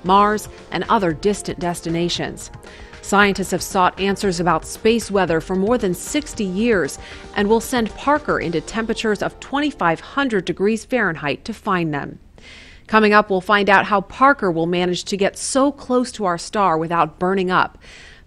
Mars, and other distant destinations. Scientists have sought answers about space weather for more than 60 years and will send Parker into temperatures of 2,500 degrees Fahrenheit to find them. Coming up, we'll find out how Parker will manage to get so close to our star without burning up.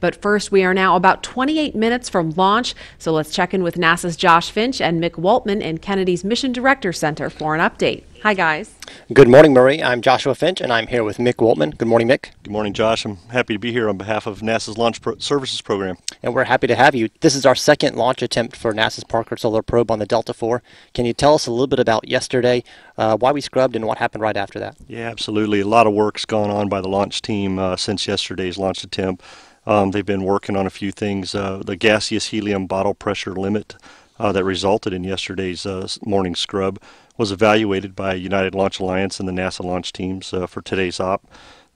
But first, we are now about 28 minutes from launch, so let's check in with NASA's Josh Finch and Mick Waltman in Kennedy's Mission Director Center for an update. Hi, guys. Good morning, Murray. I'm Joshua Finch, and I'm here with Mick Waltman. Good morning, Mick. Good morning, Josh. I'm happy to be here on behalf of NASA's Launch Services Program. And we're happy to have you. This is our second launch attempt for NASA's Parker Solar Probe on the Delta IV. Can you tell us a little bit about yesterday, why we scrubbed, and what happened right after that? Yeah, absolutely. A lot of work's gone on by the launch team since yesterday's launch attempt. They've been working on a few things. The gaseous helium bottle pressure limit that resulted in yesterday's morning scrub was evaluated by United Launch Alliance and the NASA launch teams for today's op.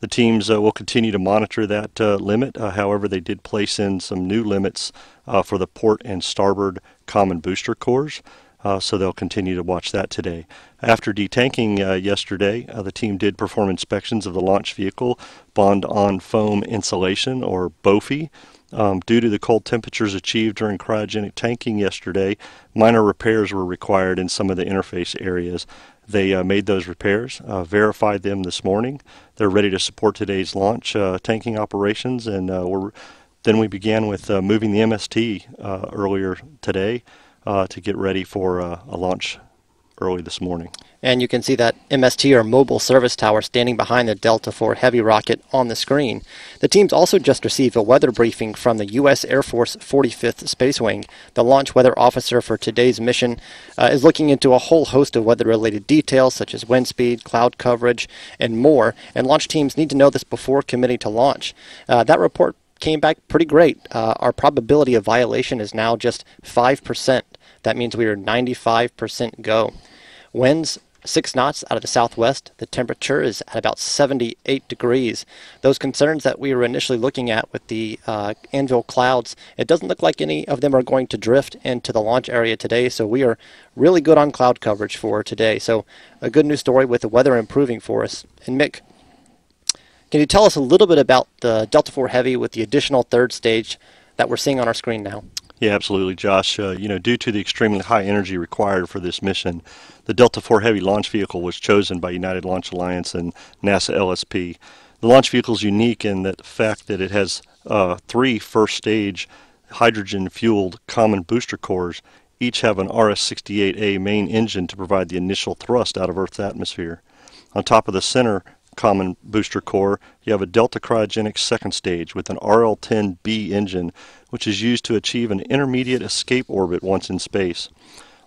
The teams will continue to monitor that limit. However, they did place in some new limits for the port and starboard common booster cores. So they'll continue to watch that today. After detanking yesterday, the team did perform inspections of the launch vehicle bond-on foam insulation, or BOFI. Due to the cold temperatures achieved during cryogenic tanking yesterday, minor repairs were required in some of the interface areas. They made those repairs, verified them this morning. They're ready to support today's launch tanking operations, and then we began with moving the MST earlier today to get ready for a launch early this morning. And you can see that MST, or Mobile Service Tower, standing behind the Delta IV Heavy rocket on the screen. The teams also just received a weather briefing from the U.S. Air Force 45th Space Wing. The launch weather officer for today's mission is looking into a whole host of weather-related details, such as wind speed, cloud coverage, and more. And launch teams need to know this before committing to launch. That report came back pretty great. Our probability of violation is now just 5%. That means we are 95% go. Winds 6 knots out of the southwest. The temperature is at about 78 degrees. Those concerns that we were initially looking at with the anvil clouds, it doesn't look like any of them are going to drift into the launch area today, so we are really good on cloud coverage for today. So a good news story with the weather improving for us. And Mick, can you tell us a little bit about the Delta IV Heavy with the additional third stage that we're seeing on our screen now? Yeah, absolutely, Josh. Due to the extremely high energy required for this mission, the Delta IV Heavy launch vehicle was chosen by United Launch Alliance and NASA LSP. The launch vehicle is unique in the fact that it has 3 first-stage hydrogen-fueled common booster cores. Each have an RS-68A main engine to provide the initial thrust out of Earth's atmosphere. On top of the center common booster core, you have a Delta cryogenic second stage with an RL-10B engine, which is used to achieve an intermediate escape orbit once in space.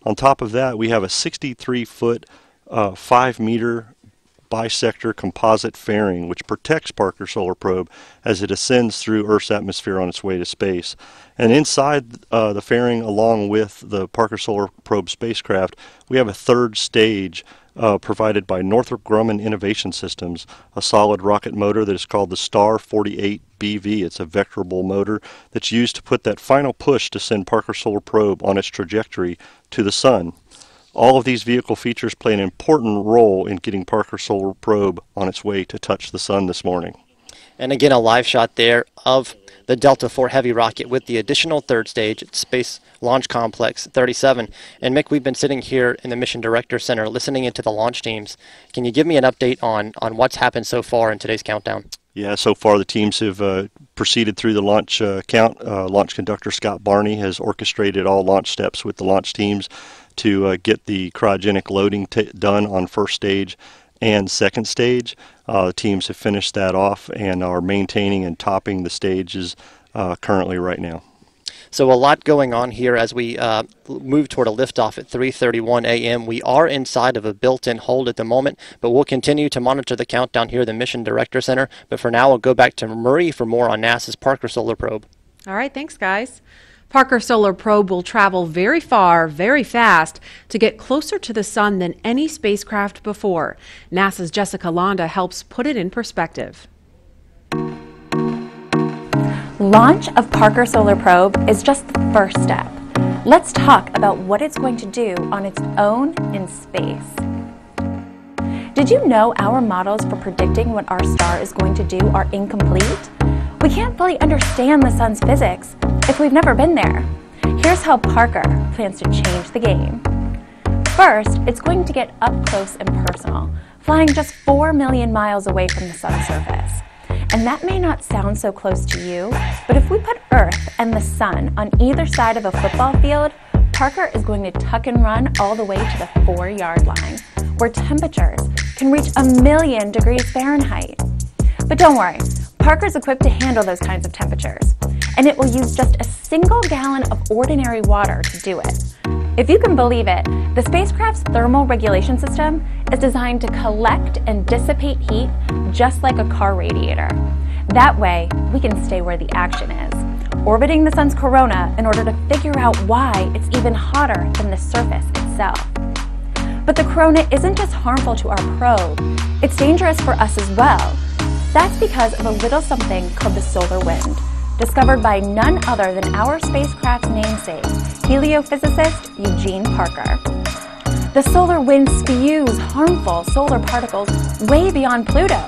On top of that, we have a 63-foot, 5-meter bisector composite fairing, which protects Parker Solar Probe as it ascends through Earth's atmosphere on its way to space. And inside the fairing, along with the Parker Solar Probe spacecraft, we have a third stage provided by Northrop Grumman Innovation Systems, a solid rocket motor that is called the Star 48BV. It's a vectorable motor that's used to put that final push to send Parker Solar Probe on its trajectory to the Sun. All of these vehicle features play an important role in getting Parker Solar Probe on its way to touch the Sun this morning. And again, a live shot there of the Delta IV Heavy rocket with the additional third stage at Space Launch Complex 37. And Mick, we've been sitting here in the Mission Director Center listening into the launch teams. Can you give me an update on what's happened so far in today's countdown? Yeah, so far the teams have proceeded through the launch count. Launch conductor Scott Barney has orchestrated all launch steps with the launch teams to get the cryogenic loading done on first stage and second stage. The teams have finished that off and are maintaining and topping the stages currently right now. So a lot going on here as we move toward a liftoff at 3:31 a.m. We are inside of a built-in hold at the moment, but we'll continue to monitor the countdown here at the Mission Director Center. But for now, we'll go back to Murray for more on NASA's Parker Solar Probe. All right, thanks, guys. Parker Solar Probe will travel very far, very fast to get closer to the Sun than any spacecraft before. NASA's Jessica Londa helps put it in perspective. Launch of Parker Solar Probe is just the first step. Let's talk about what it's going to do on its own in space. Did you know our models for predicting what our star is going to do are incomplete? We can't fully understand the sun's physics if we've never been there. Here's how Parker plans to change the game. First, it's going to get up close and personal, flying just 4 million miles away from the sun's surface. And that may not sound so close to you, but if we put Earth and the sun on either side of a football field, Parker is going to tuck and run all the way to the 4-yard line, where temperatures can reach 1,000,000 degrees Fahrenheit. But don't worry, Parker's equipped to handle those kinds of temperatures, and it will use just a single gallon of ordinary water to do it. If you can believe it, the spacecraft's thermal regulation system is designed to collect and dissipate heat just like a car radiator. That way, we can stay where the action is, orbiting the sun's corona in order to figure out why it's even hotter than the surface itself. But the corona isn't just harmful to our probe, it's dangerous for us as well. That's because of a little something called the solar wind, discovered by none other than our spacecraft's namesake, heliophysicist Eugene Parker. The solar wind spews harmful solar particles way beyond Pluto,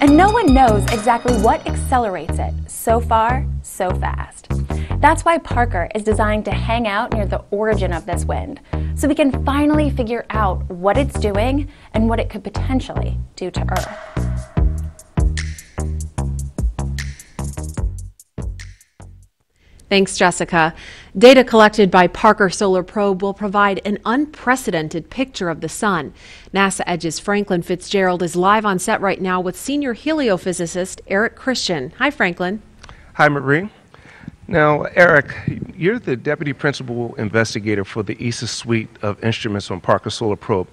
and no one knows exactly what accelerates it so far, so fast. That's why Parker is designed to hang out near the origin of this wind, so we can finally figure out what it's doing and what it could potentially do to Earth. Thanks, Jessica. Data collected by Parker Solar Probe will provide an unprecedented picture of the sun. NASA EDGE's Franklin Fitzgerald is live on set right now with senior heliophysicist Eric Christian. Hi, Franklin. Hi, Marie. Now, Eric, you're the deputy principal investigator for the ESA suite of instruments on Parker Solar Probe.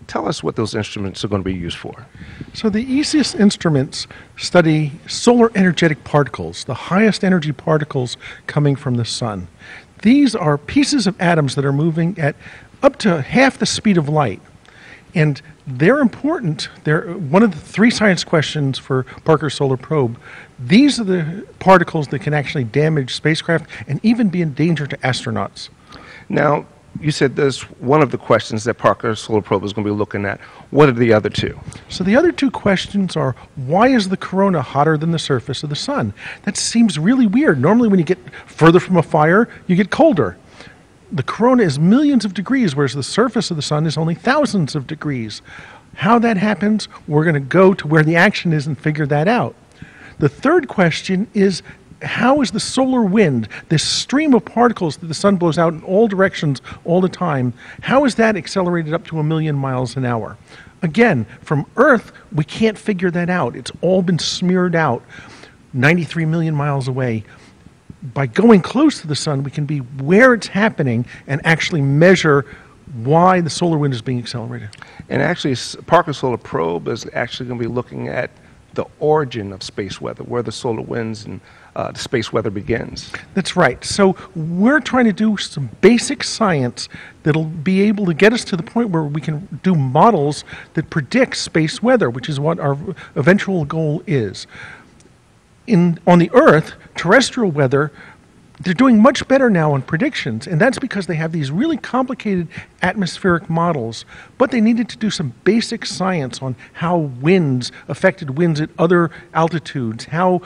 Tell us what those instruments are going to be used for. So the ESIS instruments study solar energetic particles, the highest energy particles coming from the sun. These are pieces of atoms that are moving at up to half the speed of light. And they're important. They're one of the 3 science questions for Parker Solar Probe. These are the particles that can actually damage spacecraft and even be a danger to astronauts. Now, you said there's one of the questions that Parker Solar Probe is going to be looking at. What are the other 2? So the other 2 questions are, why is the corona hotter than the surface of the sun? That seems really weird. Normally when you get further from a fire, you get colder. The corona is millions of degrees, whereas the surface of the sun is only thousands of degrees. How that happens, we're going to go to where the action is and figure that out. The third question is, how is the solar wind, this stream of particles that the sun blows out in all directions all the time, how is that accelerated up to 1,000,000 miles an hour? Again, from Earth, we can't figure that out. It's all been smeared out 93 million miles away. By going close to the sun, we can be where it's happening and actually measure why the solar wind is being accelerated. And actually, Parker Solar Probe is actually going to be looking at the origin of space weather, where the solar winds and the space weather begins. That's right. So we're trying to do some basic science that'll be able to get us to the point where we can do models that predict space weather, which is what our eventual goal is. On the Earth, terrestrial weather, they're doing much better now on predictions, and that's because they have these really complicated atmospheric models, but they needed to do some basic science on how winds affected winds at other altitudes, how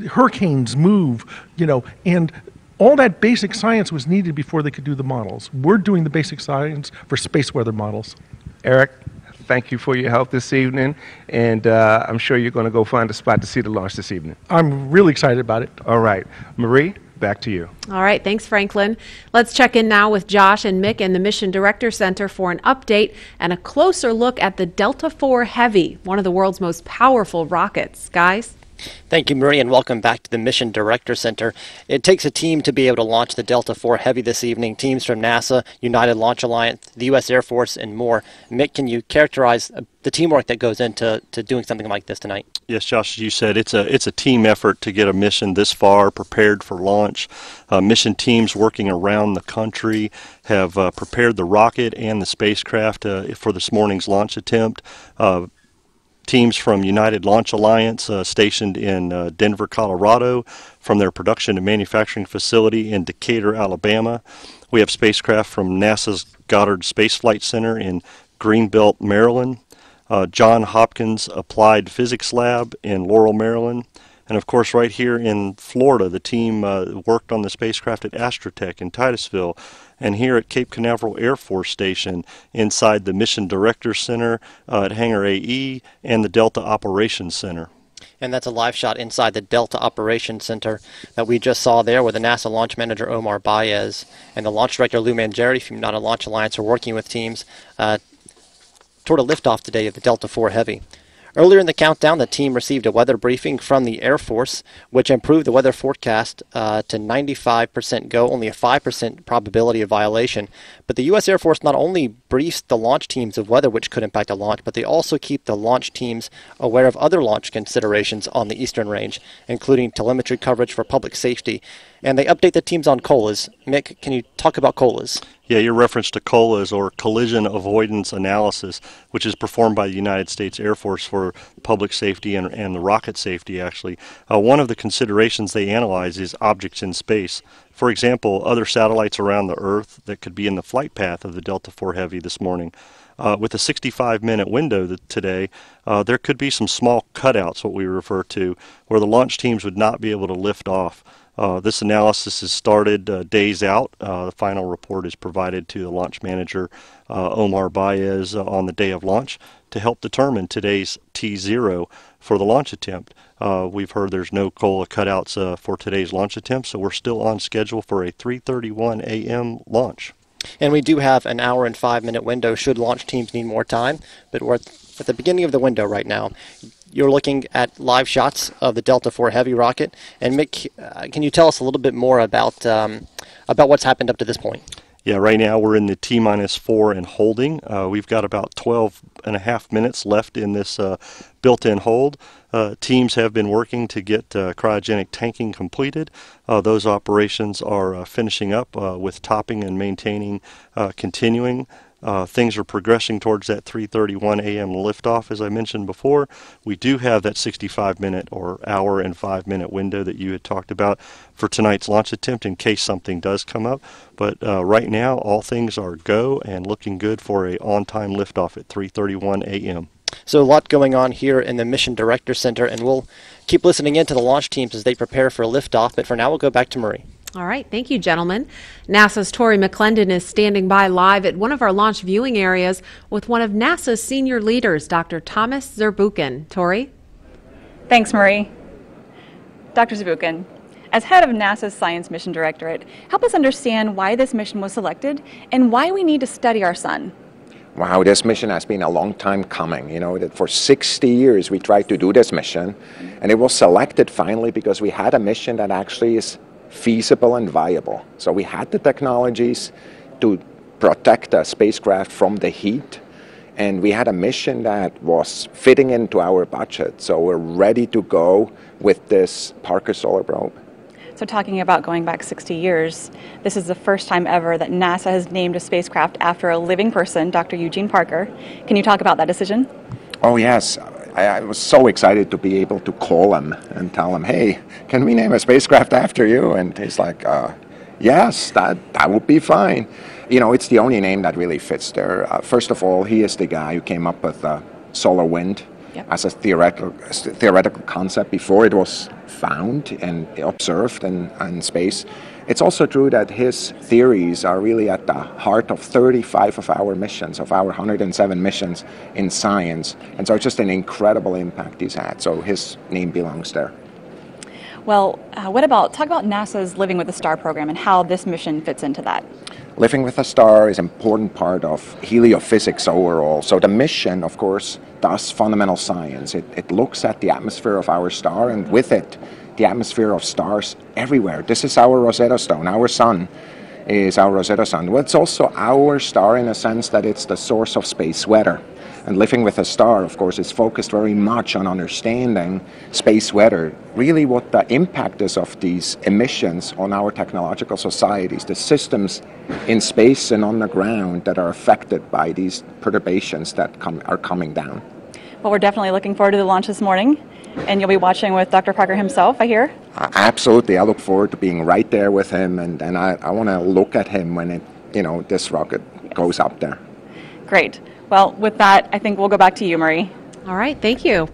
hurricanes move, and all that basic science was needed before they could do the models. We're doing the basic science for space weather models. Eric, thank you for your help this evening, and I'm sure you're going to go find a spot to see the launch this evening. I'm really excited about it. All right. Marie, back to you. All right, thanks, Franklin. Let's check in now with Josh and Mick in the Mission Director Center for an update and a closer look at the Delta IV Heavy, one of the world's most powerful rockets. Guys? Thank you, Marie, and welcome back to the Mission Director Center. It takes a team to be able to launch the Delta IV Heavy this evening. Teams from NASA, United Launch Alliance, the U.S. Air Force, and more. Mick, can you characterize the teamwork that goes into doing something like this tonight? Yes, Josh, as you said, it's a team effort to get a mission this far prepared for launch. Mission teams working around the country have prepared the rocket and the spacecraft for this morning's launch attempt. Teams from United Launch Alliance stationed in Denver, Colorado, from their production and manufacturing facility in Decatur, Alabama. We have spacecraft from NASA's Goddard Space Flight Center in Greenbelt, Maryland. Johns Hopkins Applied Physics Lab in Laurel, Maryland. And of course, right here in Florida, the team worked on the spacecraft at Astrotech in Titusville, and here at Cape Canaveral Air Force Station inside the Mission Director Center at Hangar AE and the Delta Operations Center. And that's a live shot inside the Delta Operations Center that we just saw there, where the NASA launch manager Omar Baez and the launch director Lou Mangieri from United Launch Alliance are working with teams toward a liftoff today of the Delta IV Heavy. Earlier in the countdown, the team received a weather briefing from the Air Force, which improved the weather forecast to 95% go, only a 5% probability of violation. But the U.S. Air Force not only briefs the launch teams of weather which could impact a launch, but they also keep the launch teams aware of other launch considerations on the Eastern Range, including telemetry coverage for public safety. And they update the teams on COLAs. Mick, can you talk about COLAs? Yeah, your reference to COLAs, or Collision Avoidance Analysis, which is performed by the United States Air Force for public safety and the rocket safety, actually. One of the considerations they analyze is objects in space. For example, other satellites around the Earth that could be in the flight path of the Delta IV Heavy this morning. With a 65-minute window today, there could be some small cutouts, what we refer to, where the launch teams would not be able to lift off. This analysis has started days out. The final report is provided to the launch manager, Omar Baez, on the day of launch to help determine today's T0 for the launch attempt. We've heard there's no COLA cutouts for today's launch attempt, so we're still on schedule for a 3:31 a.m. launch. And we do have an hour and 5-minute window should launch teams need more time, but we're at the beginning of the window right now. You're looking at live shots of the Delta IV Heavy rocket. And Mick, can you tell us a little bit more about what's happened up to this point? Yeah, right now we're in the T-4 and holding. We've got about 12 and a half minutes left in this built-in hold. Teams have been working to get cryogenic tanking completed. Those operations are finishing up with topping and maintaining continuing. Things are progressing towards that 3:31 a.m. liftoff, as I mentioned before. We do have that 65-minute or hour and 5-minute window that you had talked about for tonight's launch attempt in case something does come up. But right now, all things are go and looking good for a on-time liftoff at 3:31 a.m. So a lot going on here in the Mission Director Center, and we'll keep listening in to the launch teams as they prepare for a liftoff. But for now, we'll go back to Marie. All right. Thank you, gentlemen. NASA's Tori McClendon is standing by live at one of our launch viewing areas with one of NASA's senior leaders, Dr. Thomas Zurbuchen. Tori? Thanks, Marie. Dr. Zurbuchen, as head of NASA's Science Mission Directorate, help us understand why this mission was selected and why we need to study our sun. Wow, this mission has been a long time coming. You know, that for 60 years we tried to do this mission, and it was selected finally because we had a mission that actually is feasible and viable. So we had the technologies to protect a spacecraft from the heat, and we had a mission that was fitting into our budget. So we're ready to go with this Parker Solar Probe. So talking about going back 60 years, this is the first time ever that NASA has named a spacecraft after a living person, Dr. Eugene Parker. Can you talk about that decision? Oh yes, I was so excited to be able to call him and tell him, hey, can we name a spacecraft after you? And he's like, yes, that would be fine. You know, it's the only name that really fits there. First of all, he is the guy who came up with solar wind as a theoretical concept before it was found and observed in space. It's also true that his theories are really at the heart of 35 of our missions, of our 107 missions in science. And so it's just an incredible impact he's had. So his name belongs there. Well, talk about NASA's Living with a Star program and how this mission fits into that. Living with a Star is an important part of heliophysics overall. So the mission, of course, does fundamental science. It looks at the atmosphere of our star, and with it, the atmosphere of stars everywhere. This is our Rosetta Stone. Our sun is our Rosetta Stone. Well, it's also our star in a sense that it's the source of space weather. And Living with a Star, of course, is focused very much on understanding space weather, really what the impact is of these emissions on our technological societies, the systems in space and on the ground that are affected by these perturbations that are coming down. Well, we're definitely looking forward to the launch this morning, and you'll be watching with Dr. Parker himself, I hear. Absolutely. I look forward to being right there with him, and I want to look at him when this rocket goes up there. Great. Well, with that, I think we'll go back to you, Marie. All right, thank you.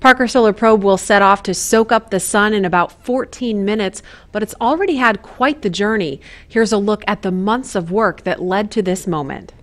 Parker Solar Probe will set off to soak up the sun in about 14 minutes, but it's already had quite the journey. Here's a look at the months of work that led to this moment.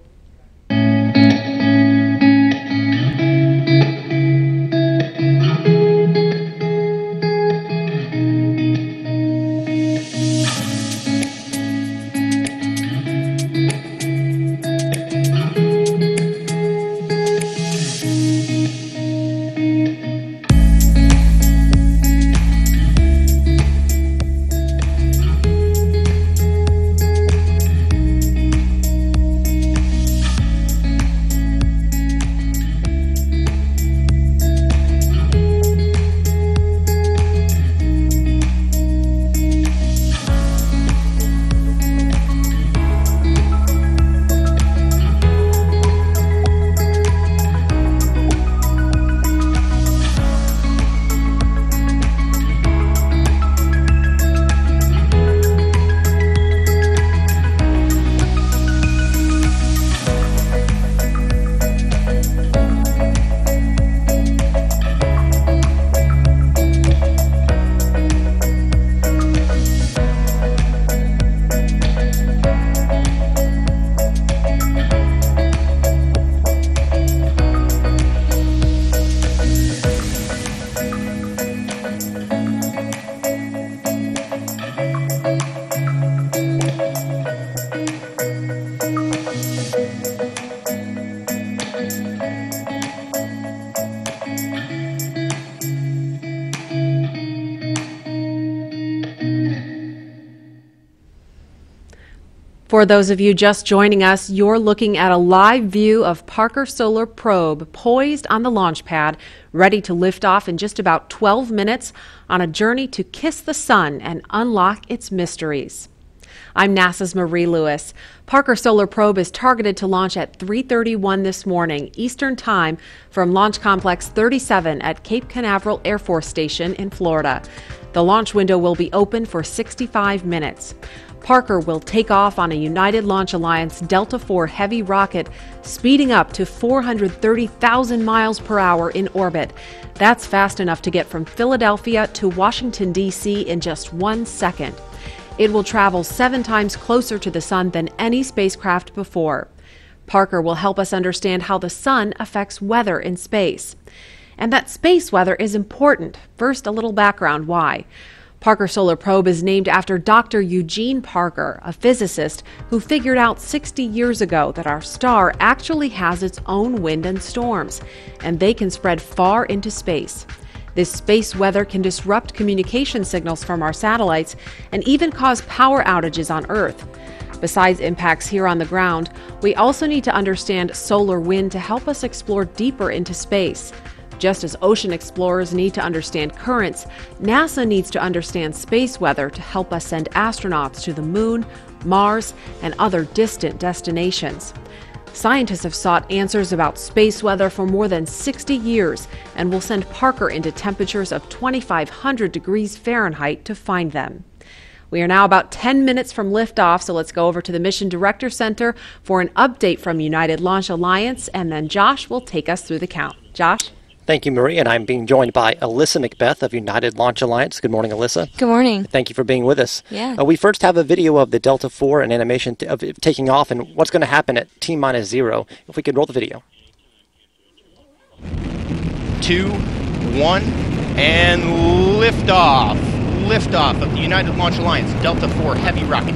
For those of you just joining us, you're looking at a live view of Parker Solar Probe poised on the launch pad, ready to lift off in just about 12 minutes on a journey to kiss the sun and unlock its mysteries. I'm NASA's Marie Lewis. Parker Solar Probe is targeted to launch at 3:31 this morning Eastern Time from Launch Complex 37 at Cape Canaveral Air Force Station in Florida. The launch window will be open for 65 minutes. Parker will take off on a United Launch Alliance Delta IV Heavy rocket, speeding up to 430,000 miles per hour in orbit. That's fast enough to get from Philadelphia to Washington, D.C. in just 1 second. It will travel 7 times closer to the sun than any spacecraft before. Parker will help us understand how the sun affects weather in space. And that space weather is important. First, a little background why. Parker Solar Probe is named after Dr. Eugene Parker, a physicist who figured out 60 years ago that our star actually has its own wind and storms, and they can spread far into space. This space weather can disrupt communication signals from our satellites and even cause power outages on Earth. Besides impacts here on the ground, we also need to understand solar wind to help us explore deeper into space. Just as ocean explorers need to understand currents, NASA needs to understand space weather to help us send astronauts to the Moon, Mars, and other distant destinations. Scientists have sought answers about space weather for more than 60 years and will send Parker into temperatures of 2,500 degrees Fahrenheit to find them. We are now about 10 minutes from liftoff, so let's go over to the Mission Director Center for an update from United Launch Alliance, and then Josh will take us through the count. Josh? Thank you, Marie, and I'm being joined by Alyssa Macbeth of United Launch Alliance. Good morning, Alyssa. Good morning. Thank you for being with us. Yeah. We first have a video of the Delta IV and animation of it taking off and what's going to happen at T-0. If we could roll the video. 2, 1, and liftoff. Liftoff of the United Launch Alliance Delta IV Heavy rocket.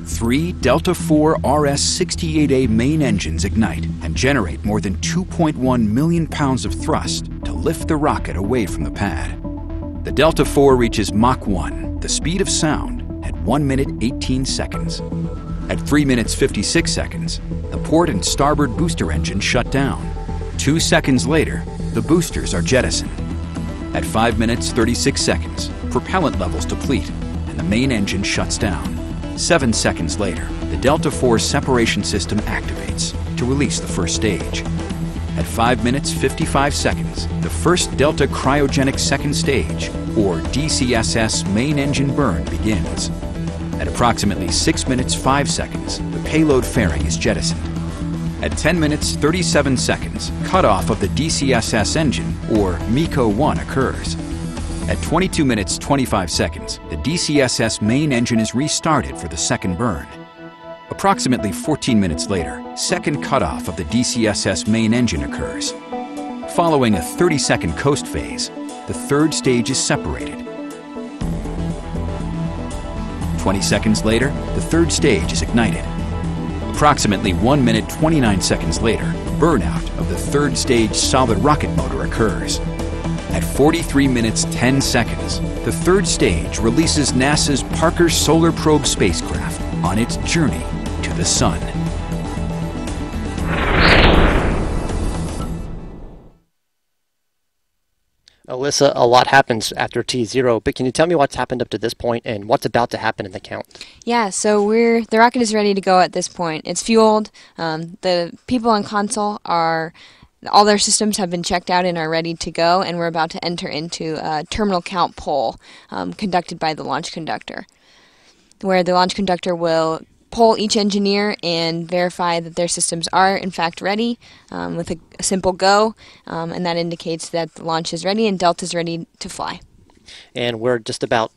3 Delta IV RS-68A main engines ignite and generate more than 2.1 million pounds of thrust to lift the rocket away from the pad. The Delta IV reaches Mach 1, the speed of sound, at 1 minute 18 seconds. At 3 minutes 56 seconds, the port and starboard booster engines shut down. 2 seconds later, the boosters are jettisoned. At 5 minutes 36 seconds, propellant levels deplete and the main engine shuts down. 7 seconds later, the Delta IV separation system activates to release the first stage. At 5 minutes 55 seconds, the first Delta cryogenic second stage, or DCSS main engine burn begins. At approximately 6 minutes 5 seconds, the payload fairing is jettisoned. At 10 minutes 37 seconds, cutoff of the DCSS engine, or MECO-1, occurs. At 22 minutes 25 seconds, the DCSS main engine is restarted for the second burn. Approximately 14 minutes later, second cutoff of the DCSS main engine occurs. Following a 30-second coast phase, the third stage is separated. 20 seconds later, the third stage is ignited. Approximately 1 minute 29 seconds later, burnout of the third stage solid rocket motor occurs. At 43 minutes 10 seconds, the third stage releases NASA's Parker Solar Probe spacecraft on its journey to the Sun. Alyssa, a lot happens after T0, but can you tell me what's happened up to this point and what's about to happen in the count? Yeah, so the rocket is ready to go at this point. It's fueled. The people on console all their systems have been checked out and are ready to go, and we're about to enter into a terminal count poll conducted by the launch conductor, where the launch conductor will poll each engineer and verify that their systems are in fact ready with a simple go, and that indicates that the launch is ready and Delta is ready to fly. And we're just about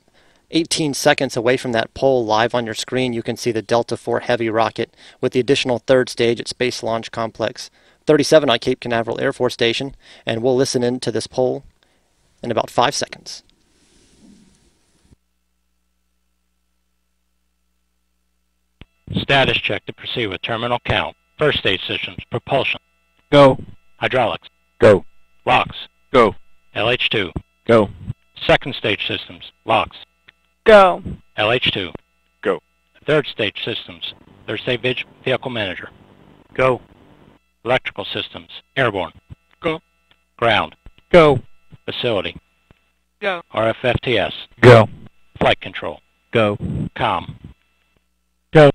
18 seconds away from that poll. Live on your screen, you can see the Delta IV Heavy rocket with the additional third stage at Space Launch Complex 37 on Cape Canaveral Air Force Station, and we'll listen in to this poll in about 5 seconds. Status check to proceed with terminal count. First stage systems, propulsion. Go. Hydraulics. Go. Locks. Go. LH2. Go. Second stage systems, locks. Go. LH2. Go. Third stage systems, third stage vehicle manager. Go. Electrical systems, airborne. Go. Ground. Go. Facility. Go. RFFTS. Go. Flight control. Go. COM. Go.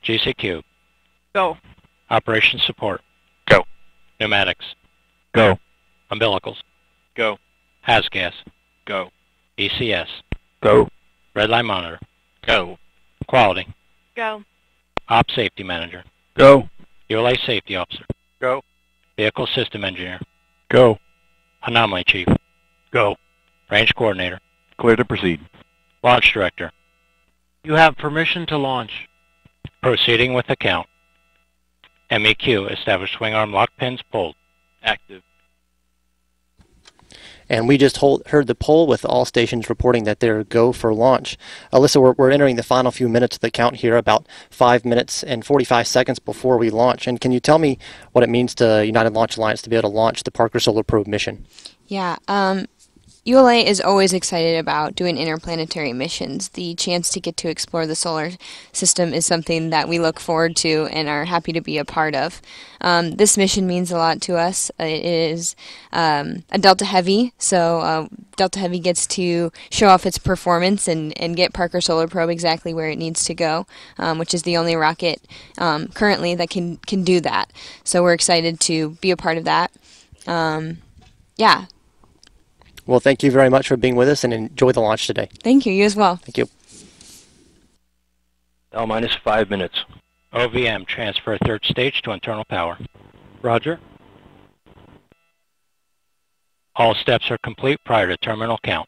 GCQ. Go. Operation support. Go. Pneumatics. Go. Umbilicals. Go. HAZGAS. Go. ECS. Go. Red line monitor. Go. Quality. Go. Op safety manager. Go. ULA safety officer. Go. Vehicle system engineer. Go. Anomaly chief. Go. Range coordinator. Clear to proceed. Launch director. You have permission to launch. Proceeding with the count. MEQ, established swing arm lock pins pulled. Active. And we just heard the poll with all stations reporting that they're go for launch. Alyssa, we're entering the final few minutes of the count here, about 5 minutes and 45 seconds before we launch. And can you tell me what it means to United Launch Alliance to be able to launch the Parker Solar Probe mission? Yeah, ULA is always excited about doing interplanetary missions. The chance to get to explore the solar system is something that we look forward to and are happy to be a part of. This mission means a lot to us. It is a Delta Heavy, so Delta Heavy gets to show off its performance and get Parker Solar Probe exactly where it needs to go, which is the only rocket currently that can do that. So we're excited to be a part of that. Yeah. Well, thank you very much for being with us, and enjoy the launch today. Thank you. You as well. Thank you. L minus 5 minutes. OVM, transfer third stage to internal power. Roger. All steps are complete prior to terminal count.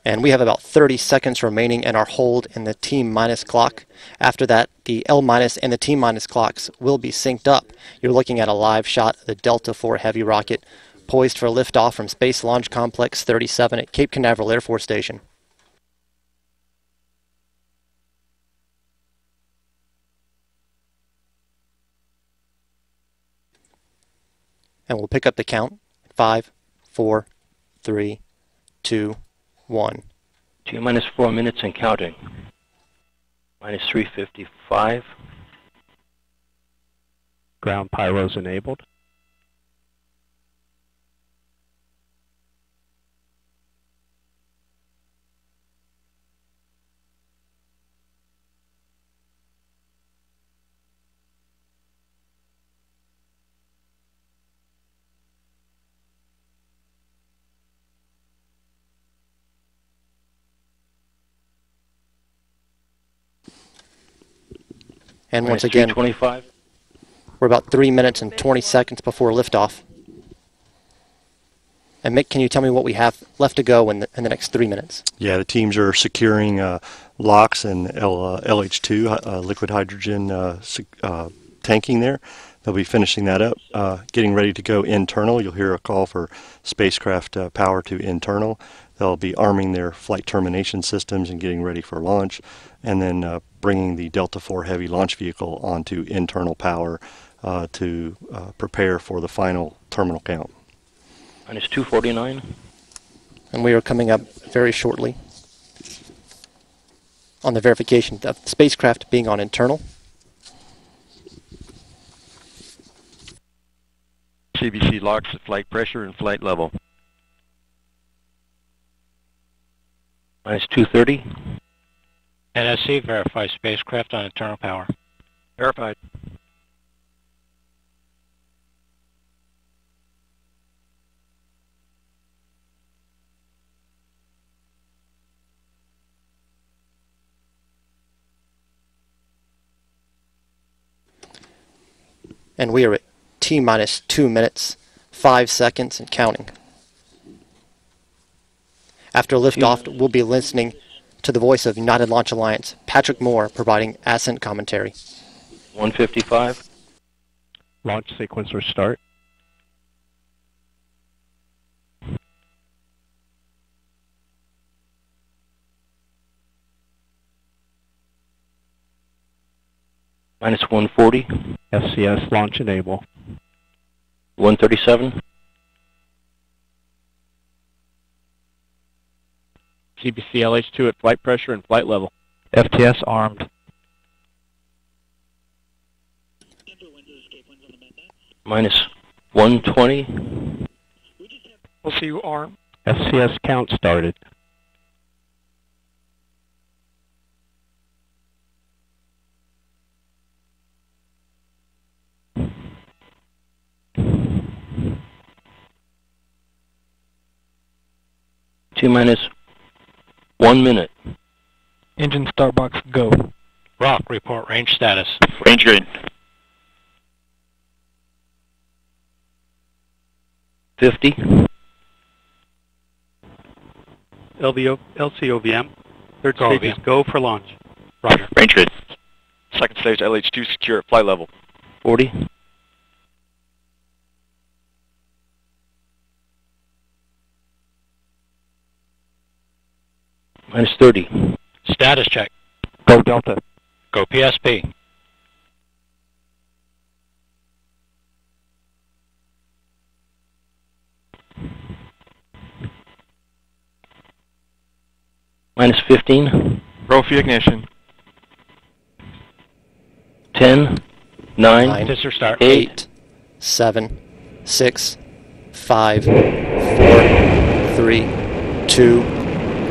And we have about 30 seconds remaining in our hold in the T-minus clock. After that, the L-minus and the T-minus clocks will be synced up. You're looking at a live shot of the Delta IV Heavy rocket poised for liftoff from Space Launch Complex 37 at Cape Canaveral Air Force Station. And we'll pick up the count. 5, 4, 3, 2, 1. T minus 4 minutes and counting. Minus 355. Ground pyros enabled. And once again, 25. we're about 3 minutes and 20 seconds before liftoff. And Mick, can you tell me what we have left to go in the next 3 minutes? Yeah, the teams are securing LOX and LH2, liquid hydrogen tanking there. They'll be finishing that up, getting ready to go internal. You'll hear a call for spacecraft power to internal. They'll be arming their flight termination systems and getting ready for launch, and then bringing the Delta IV Heavy launch vehicle onto internal power to prepare for the final terminal count. Minus 249. And we are coming up very shortly on the verification of the spacecraft being on internal. CBC locks at flight pressure and flight level. Minus 230. NSC, verify spacecraft on internal power. Verified. And we are at T-minus 2 minutes, 5 seconds, and counting. After liftoff, we'll be listening to the voice of United Launch Alliance, Patrick Moore, providing ascent commentary. 155. Launch sequencer start. Minus 140. SCS launch enable. 137. CBC LH2 at flight pressure and flight level. FTS armed. Minus 120. We'll see you armed. FCS count started. T-minus 1 minute. Engine start box go. Rock, report range status. Range grid. 50. LCOVM. Third Go, stage is OVM. go for launch. Roger. Range grid. Second stage LH2 secure at flight level. 40. Minus 30. Status check. Go Delta. Go PSP. Minus 15. Roll for ignition. 10. 9. Nine, Start. 8, 7, 6, 5, 4, 3, 2,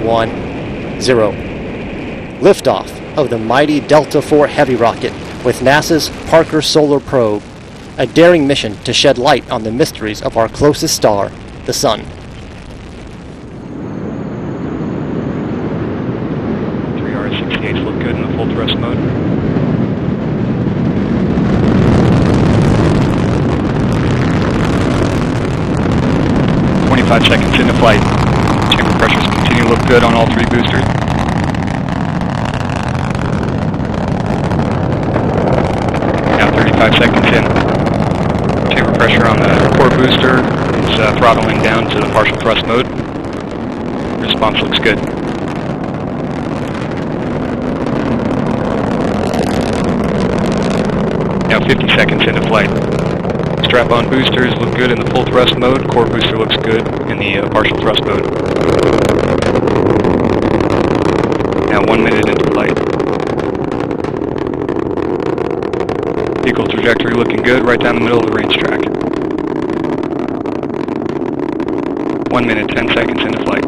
1, 0. Liftoff of the mighty Delta IV Heavy rocket with NASA's Parker Solar Probe, a daring mission to shed light on the mysteries of our closest star, the Sun. 3R68 look good in the full thrust mode. Seconds into flight. Chamber pressures continue to look good on all 3 boosters. Now 35 seconds in. Chamber pressure on the core booster is throttling down to the partial thrust mode. Response looks good. Now 50 seconds into flight. Strap-on boosters look good in the full thrust mode. Core booster looks good in the partial thrust mode. Now 1 minute into flight. Vehicle trajectory looking good right down the middle of the range track. 1 minute, 10 seconds into flight.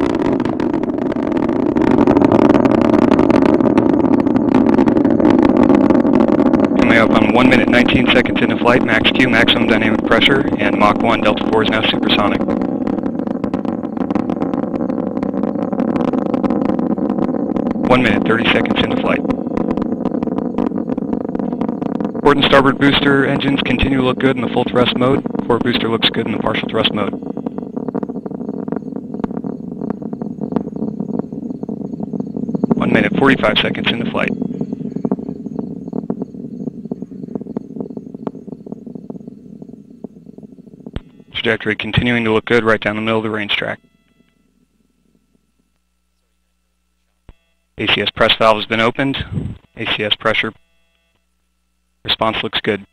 Coming up on 1 minute, 19 seconds into flight, max Q, maximum dynamic pressure, and Mach 1 Delta IV is now supersonic. 1 minute, 30 seconds into flight. Port and starboard booster engines continue to look good in the full thrust mode. Core booster looks good in the partial thrust mode. One minute, 45 seconds into flight. Trajectory continuing to look good right down the middle of the range track. ACS press valve has been opened. ACS pressure response looks good.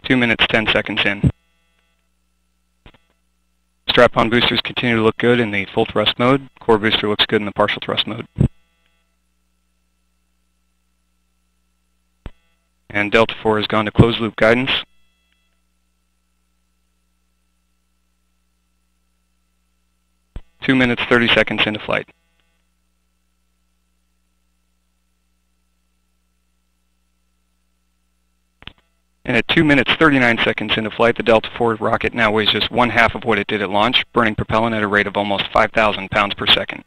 Two minutes, 10 seconds in. Strap-on boosters continue to look good in the full thrust mode. Core booster looks good in the partial thrust mode. And Delta 4 has gone to closed loop guidance. Two minutes, 30 seconds into flight. And at 2 minutes, 39 seconds into flight, the Delta 4 rocket now weighs just 1/2 of what it did at launch, burning propellant at a rate of almost 5,000 pounds per second.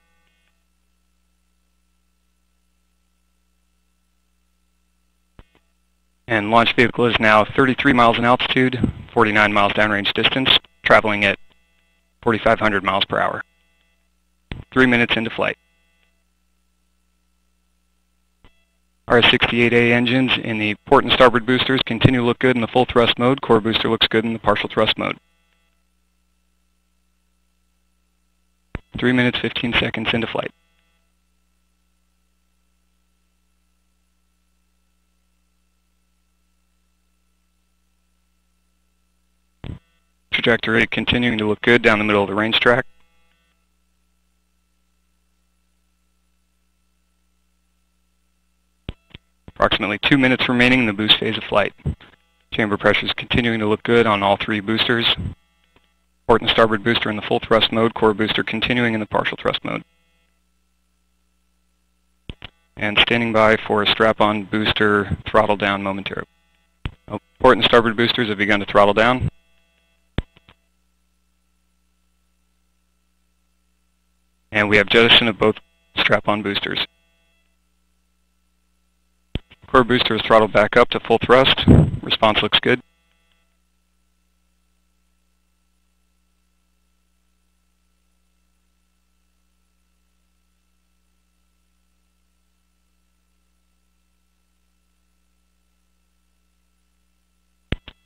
And launch vehicle is now 33 miles in altitude, 49 miles downrange distance, traveling at 4,500 miles per hour. 3 minutes into flight. RS-68A engines in the port and starboard boosters continue to look good in the full thrust mode. Core booster looks good in the partial thrust mode. 3 minutes, 15 seconds into flight. Trajectory continuing to look good down the middle of the range track. Approximately 2 minutes remaining in the boost phase of flight. Chamber pressures continuing to look good on all three boosters. Port and starboard booster in the full thrust mode. Core booster continuing in the partial thrust mode. And standing by for a strap-on booster throttle down momentarily. Port and starboard boosters have begun to throttle down. And we have jettison of both strap-on boosters. Core booster is throttled back up to full thrust. Response looks good.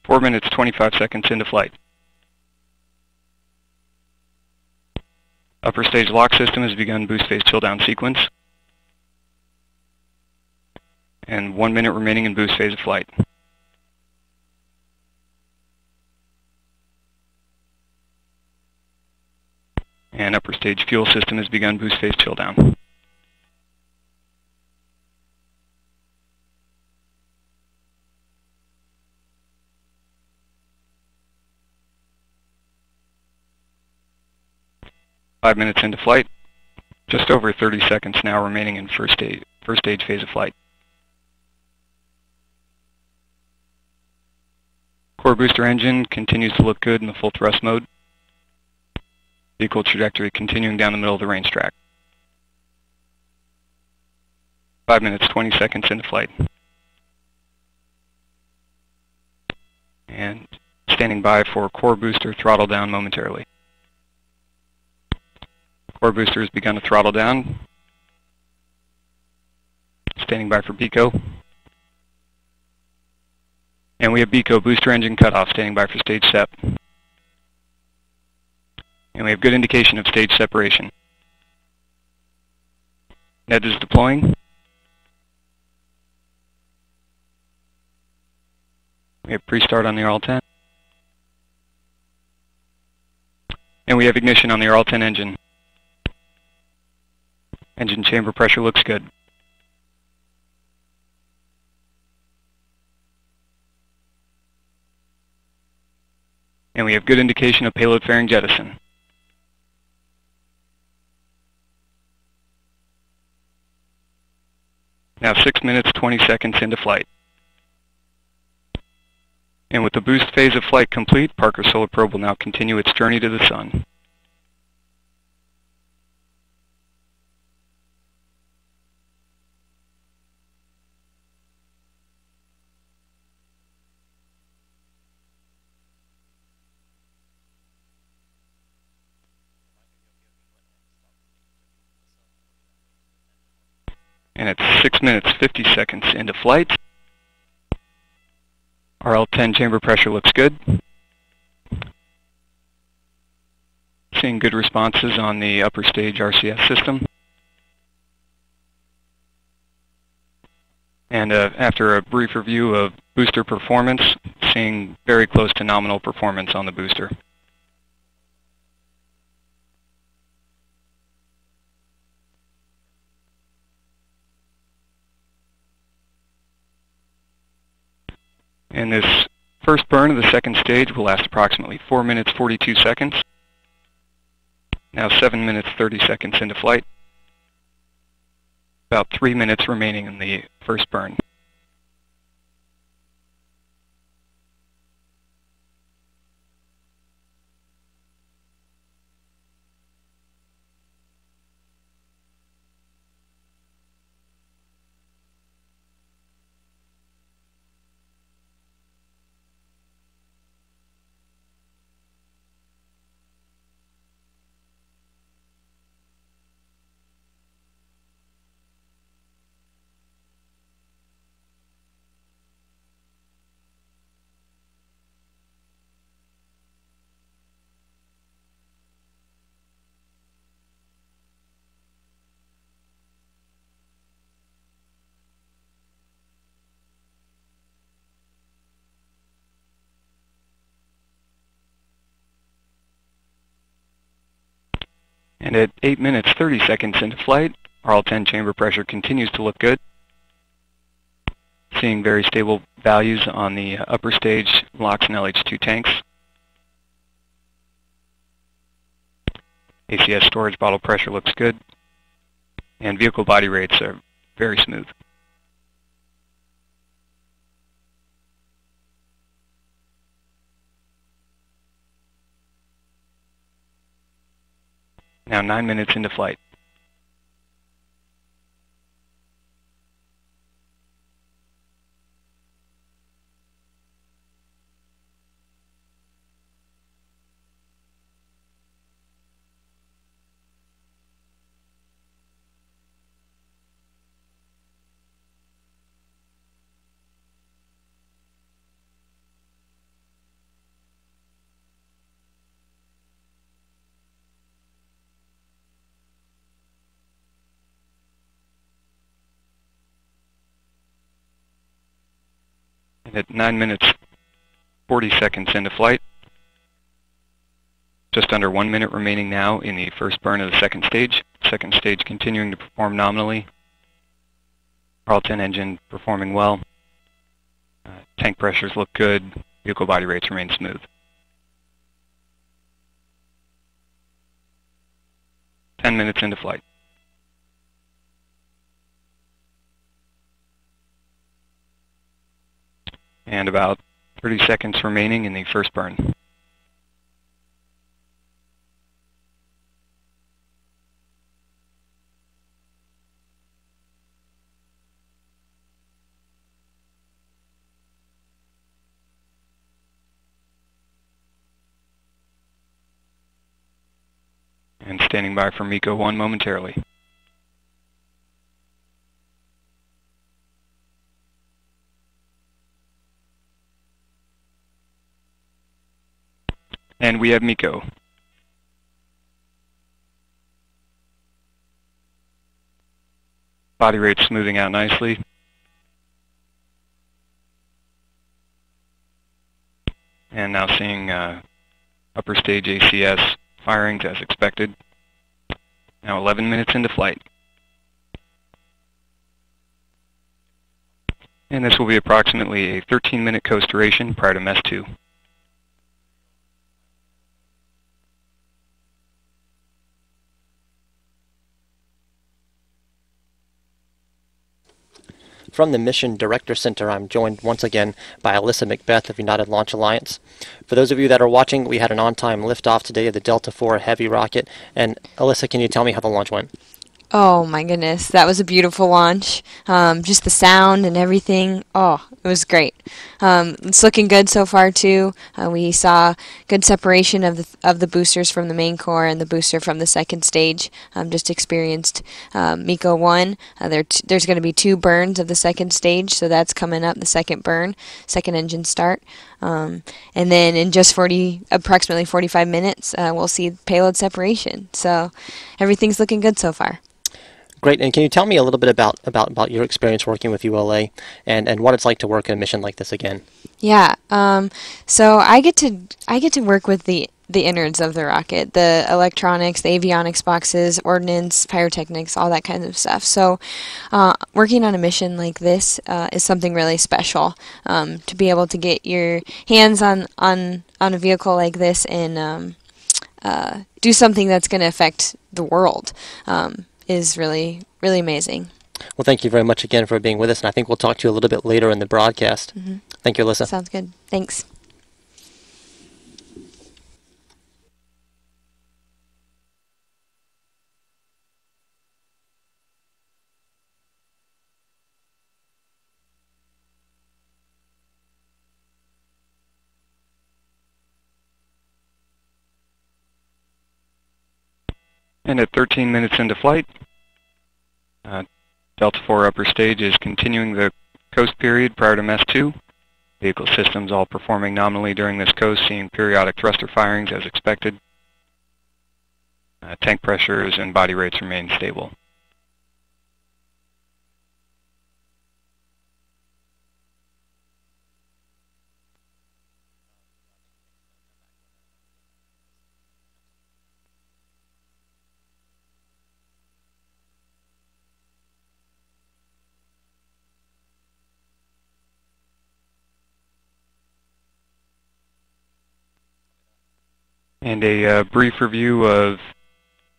Four minutes, 25 seconds into flight. Upper stage lock system has begun boost phase chill down sequence. And 1 minute remaining in boost phase of flight. And upper stage fuel system has begun boost phase chill down. Five minutes into flight. Just over 30 seconds now remaining in first stage phase of flight. Core booster engine continues to look good in the full thrust mode. Vehicle trajectory continuing down the middle of the range track. 5 minutes, 20 seconds into flight. And standing by for core booster throttle down momentarily. Core booster has begun to throttle down. Standing by for BECO. And we have BECO booster engine cutoff, standing by for stage sep. And we have good indication of stage separation. Net is deploying. We have pre-start on the RL-10. And we have ignition on the RL-10 engine. Engine chamber pressure looks good. And we have good indication of payload fairing jettison. Now 6 minutes, 20 seconds into flight. And with the boost phase of flight complete, Parker Solar Probe will now continue its journey to the Sun. And it's 6 minutes 50 seconds into flight. RL-10 chamber pressure looks good. Seeing good responses on the upper stage RCS system. And after a brief review of booster performance, seeing very close to nominal performance on the booster. And this first burn of the second stage will last approximately 4 minutes 42 seconds. Now 7 minutes 30 seconds into flight. About 3 minutes remaining in the first burn. And at 8 minutes 30 seconds into flight, RL-10 chamber pressure continues to look good. Seeing very stable values on the upper stage LOX and LH2 tanks. ACS storage bottle pressure looks good. And vehicle body rates are very smooth. Now 9 minutes into flight. And at 9 minutes 40 seconds into flight, just under 1 minute remaining now in the first burn of the second stage. Second stage continuing to perform nominally. RL-10 engine performing well. Tank pressures look good. Vehicle body rates remain smooth. 10 minutes into flight. And about 30 seconds remaining in the first burn. And standing by for MECO 1 momentarily. And we have MECO. Body rate smoothing out nicely. And now seeing upper stage ACS firings as expected. Now 11 minutes into flight. And this will be approximately a 13-minute coast duration prior to MES 2. From the Mission Director Center, I'm joined once again by Alyssa Macbeth of United Launch Alliance. For those of you that are watching, we had an on-time liftoff today of the Delta IV Heavy rocket. And Alyssa, can you tell me how the launch went? Oh my goodness, that was a beautiful launch. Just the sound and everything. Oh, it was great. It's looking good so far too. We saw good separation of the boosters from the main core and the booster from the second stage. Just experienced MECO 1. There's going to be 2 burns of the second stage, so that's coming up. The second burn, second engine start. And then in just approximately 45 minutes, we'll see payload separation. So everything's looking good so far. Great. And can you tell me a little bit about your experience working with ULA and what it's like to work in a mission like this again? Yeah. So I get to work with the innards of the rocket, the electronics, the avionics boxes, ordnance, pyrotechnics, all that kind of stuff. So working on a mission like this is something really special. To be able to get your hands on a vehicle like this and do something that's going to affect the world is really, really amazing. Well, thank you very much again for being with us, and I think we'll talk to you a little bit later in the broadcast. Mm-hmm. Thank you, Alyssa. Sounds good. Thanks. And at 13 minutes into flight, Delta IV upper stage is continuing the coast period prior to MES 2. Vehicle systems all performing nominally during this coast, seeing periodic thruster firings as expected. Tank pressures and body rates remain stable. And a brief review of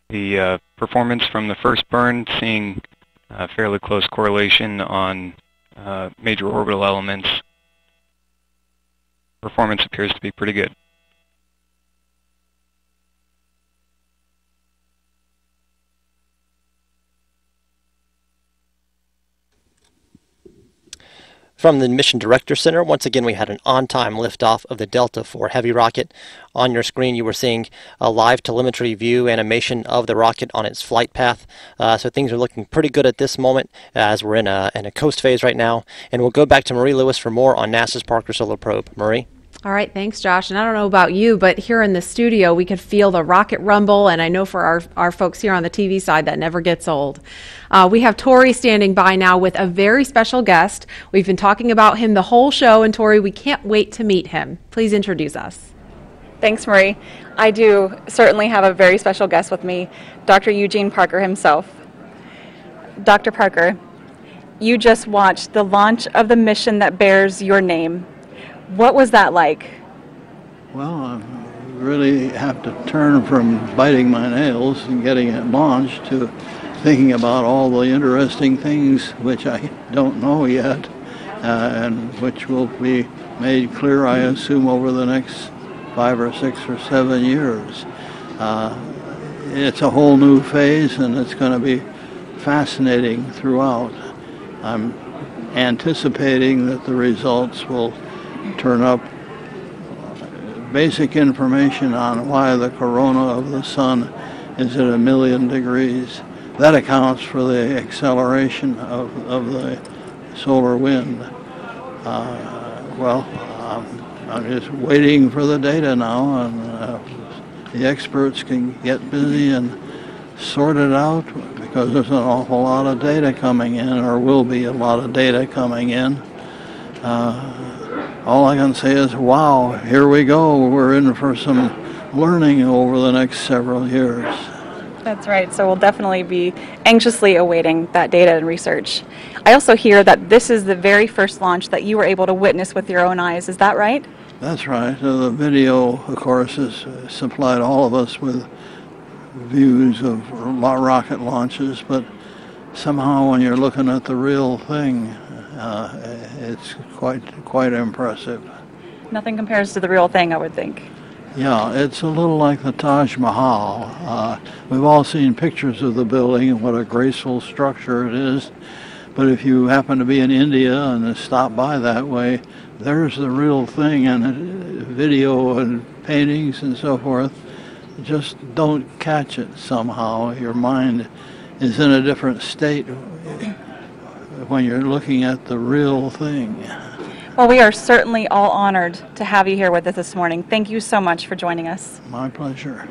the performance from the first burn, seeing fairly close correlation on major orbital elements. Performance appears to be pretty good. From the Mission Director Center, once again we had an on-time liftoff of the Delta IV Heavy rocket. On your screen you were seeing a live telemetry view animation of the rocket on its flight path. So things are looking pretty good at this moment as we're in a coast phase right now. And we'll go back to Marie Lewis for more on NASA's Parker Solar Probe. Marie? All right, thanks, Josh. And I don't know about you, but here in the studio, we could feel the rocket rumble. And I know for our folks here on the TV side, that never gets old. We have Tori standing by now with a very special guest. We've been talking about him the whole show. And Tori, we can't wait to meet him. Please introduce us. Thanks, Marie. I do certainly have a very special guest with me, Dr. Eugene Parker himself. Dr. Parker, you just watched the launch of the mission that bears your name. What was that like? Well, I really have to turn from biting my nails and getting it launched to thinking about all the interesting things which I don't know yet and which will be made clear, I assume, over the next 5 or 6 or 7 years. It's a whole new phase and it's going to be fascinating throughout. I'm anticipating that the results will turn up basic information on why the corona of the sun is at 1 million degrees. That accounts for the acceleration of the solar wind. I'm just waiting for the data now, and the experts can get busy and sort it out because there's an awful lot of data coming in, or will be a lot of data coming in. All I can say is, wow, here we go. We're in for some learning over the next several years. That's right. So we'll definitely be anxiously awaiting that data and research. I also hear that this is the very first launch that you were able to witness with your own eyes. Is that right? That's right. The video, of course, has supplied all of us with views of rocket launches, but somehow when you're looking at the real thing, it's quite impressive. Nothing compares to the real thing, I would think. Yeah, it's a little like the Taj Mahal. We've all seen pictures of the building and what a graceful structure it is. But if you happen to be in India and stop by that way, there's the real thing, and video and paintings and so forth just don't catch it somehow. Your mind is in a different state when you're looking at the real thing. Well, we are certainly all honored to have you here with us this morning. Thank you so much for joining us. My pleasure.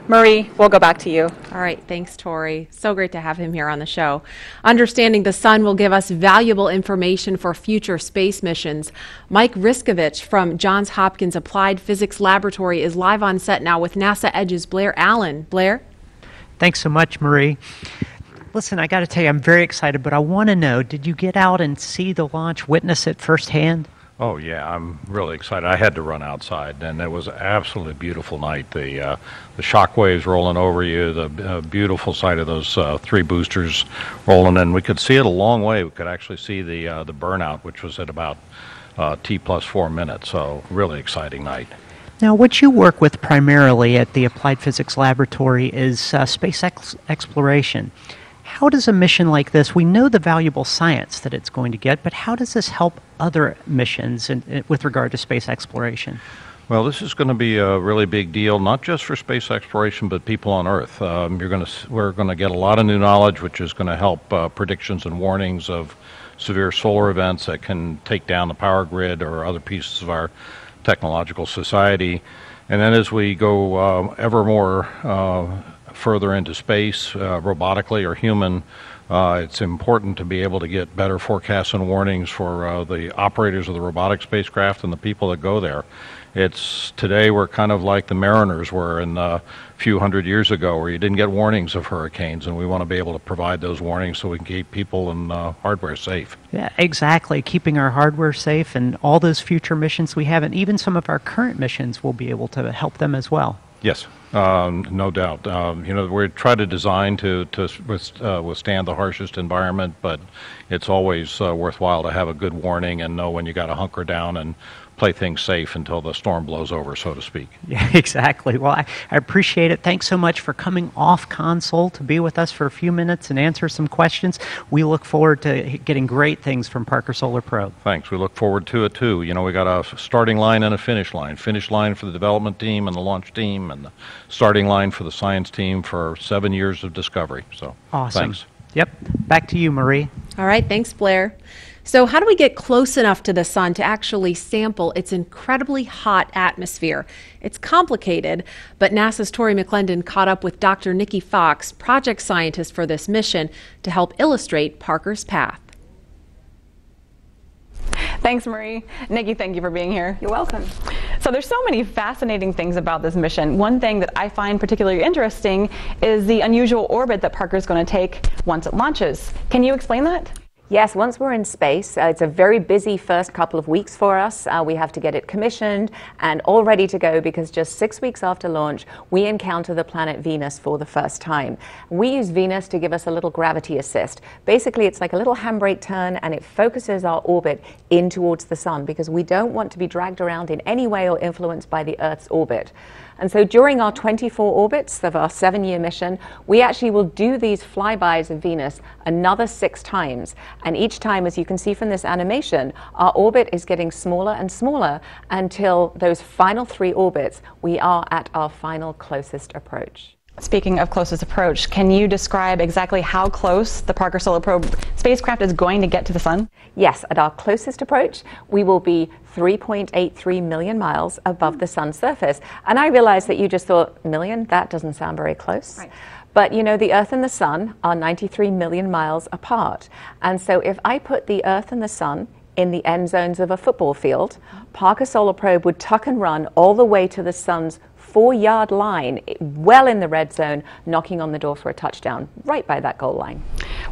Marie, we'll go back to you. All right, thanks, Tori. So great to have him here on the show. Understanding the sun will give us valuable information for future space missions. Mike Riskovich from Johns Hopkins Applied Physics Laboratory is live on set now with NASA Edge's Blair Allen. Blair? Thanks so much, Marie. Listen, I got to tell you, I'm very excited, but I want to know, did you get out and see the launch, witness it firsthand? Oh, yeah, I'm really excited. I had to run outside, and it was an absolutely beautiful night. The shock waves rolling over you, the beautiful sight of those 3 boosters rolling in. We could see it a long way. We could actually see the burnout, which was at about T+4 minutes, so really exciting night. Now, what you work with primarily at the Applied Physics Laboratory is space exploration. How does a mission like this, we know the valuable science that it's going to get, but how does this help other missions with regard to space exploration? Well, this is going to be a really big deal, not just for space exploration, but people on Earth. We're going to get a lot of new knowledge, which is going to help predictions and warnings of severe solar events that can take down the power grid or other pieces of our technological society. And then as we go ever more further into space, robotically or human, it's important to be able to get better forecasts and warnings for the operators of the robotic spacecraft and the people that go there. Today we're kind of like the mariners were in a few hundred years ago, where you didn't get warnings of hurricanes, and we want to be able to provide those warnings so we can keep people and hardware safe. Yeah, exactly. Keeping our hardware safe, and all those future missions we have, and even some of our current missions will be able to help them as well. Yes, no doubt. We try to design to withstand the harshest environment, but it's always worthwhile to have a good warning and know when you got to hunker down and play things safe until the storm blows over, so to speak. Yeah, exactly. Well, I appreciate it. Thanks so much for coming off console to be with us for a few minutes and answer some questions. We look forward to getting great things from Parker Solar Probe. Thanks. We look forward to it, too. We got a starting line and a finish line. Finish line for the development team and the launch team, and the starting line for the science team for 7 years of discovery. So, awesome. Thanks. Yep. Back to you, Marie. All right. Thanks, Blair. So how do we get close enough to the sun to actually sample its incredibly hot atmosphere? It's complicated, but NASA's Tori McClendon caught up with Dr. Nikki Fox, project scientist for this mission, to help illustrate Parker's path. Thanks, Marie. Nikki, thank you for being here. You're welcome. So there's so many fascinating things about this mission. One thing that I find particularly interesting is the unusual orbit that Parker's going to take once it launches. Can you explain that? Yes, once we're in space, it's a very busy first couple of weeks for us. We have to get it commissioned and all ready to go, because just 6 weeks after launch, we encounter the planet Venus for the first time. We use Venus to give us a little gravity assist. Basically, it's like a little handbrake turn, and it focuses our orbit in towards the sun, because we don't want to be dragged around in any way or influenced by the Earth's orbit. And so during our 24 orbits of our 7-year mission, we actually will do these flybys of Venus another 6 times. And each time, as you can see from this animation, our orbit is getting smaller and smaller until those final 3 orbits, we are at our final closest approach. Speaking of closest approach, can you describe exactly how close the Parker Solar Probe spacecraft is going to get to the sun? Yes, at our closest approach, we will be 3.83 million miles above the sun's surface. And I realize that you just thought, million? That doesn't sound very close. Right. But the Earth and the sun are 93 million miles apart. And so if I put the Earth and the sun in the end zones of a football field, Parker Solar Probe would tuck and run all the way to the sun's 4-yard line, well in the red zone, knocking on the door for a touchdown, right by that goal line.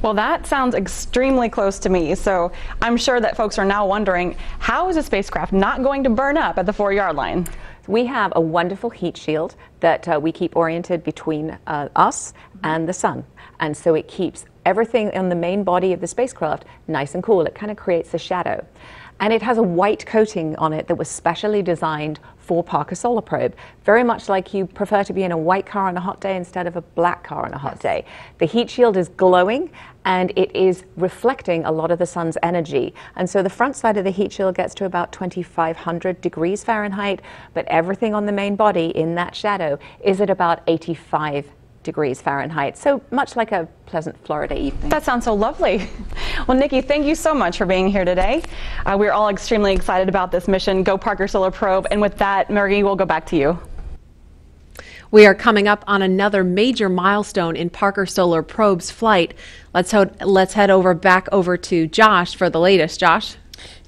Well, that sounds extremely close to me. So I'm sure that folks are now wondering, how is a spacecraft not going to burn up at the 4-yard line? We have a wonderful heat shield that we keep oriented between us and the sun. And so it keeps everything in the main body of the spacecraft nice and cool. It kind of creates a shadow. and it has a white coating on it that was specially designed for Parker Solar Probe, very much like you prefer to be in a white car on a hot day instead of a black car on a hot day. The heat shield is glowing and it is reflecting a lot of the sun's energy. And so the front side of the heat shield gets to about 2,500 degrees Fahrenheit, but everything on the main body in that shadow is at about 85 degrees Fahrenheit. So much like a pleasant Florida evening. That sounds so lovely. Well, Nikki, thank you so much for being here today. We're all extremely excited about this mission, Go Parker Solar Probe. And with that, Marie, we'll go back to you. We are coming up on another major milestone in Parker Solar Probe's flight. Let's head back over to Josh for the latest. Josh?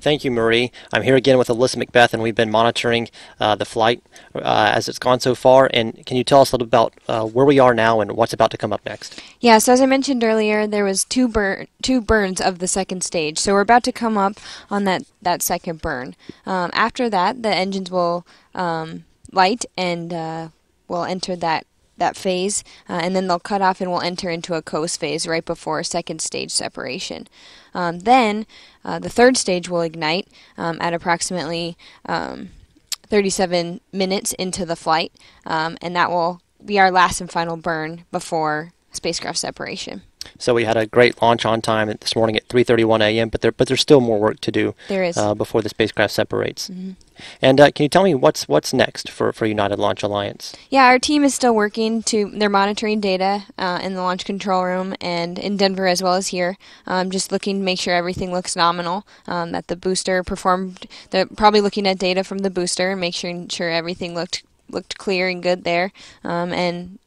Thank you, Marie. I'm here again with Alyssa Macbeth, and we've been monitoring the flight as it's gone so far. And can you tell us a little about where we are now and what's about to come up next? Yeah, so as I mentioned earlier, there was two burns of the second stage. So we're about to come up on that second burn. After that, the engines will light and we'll enter that phase, and then they'll cut off and we'll enter into a coast phase right before second stage separation. Then the third stage will ignite at approximately 37 minutes into the flight, and that will be our last and final burn before spacecraft separation. So we had a great launch on time this morning at 3:31 a.m., but there's still more work to do. There is. Before the spacecraft separates. Mm-hmm. And can you tell me what's next for United Launch Alliance? Yeah, our team is still working they're monitoring data in the launch control room and in Denver as well as here, just looking to make sure everything looks nominal, that the booster performed. They're probably looking at data from the booster and making sure everything looked clear and good there. And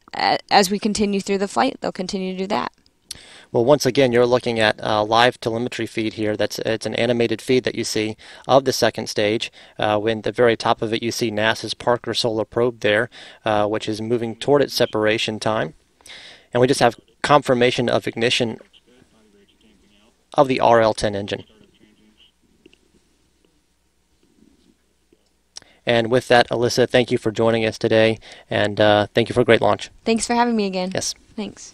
as we continue through the flight, they'll continue to do that. Well, once again, you're looking at a live telemetry feed here. It's an animated feed that you see of the second stage. When at the very top of it, you see NASA's Parker Solar Probe there, which is moving toward its separation time. And we just have confirmation of ignition of the RL-10 engine. And with that, Alyssa, thank you for joining us today, and thank you for a great launch. Thanks for having me again. Yes. Thanks.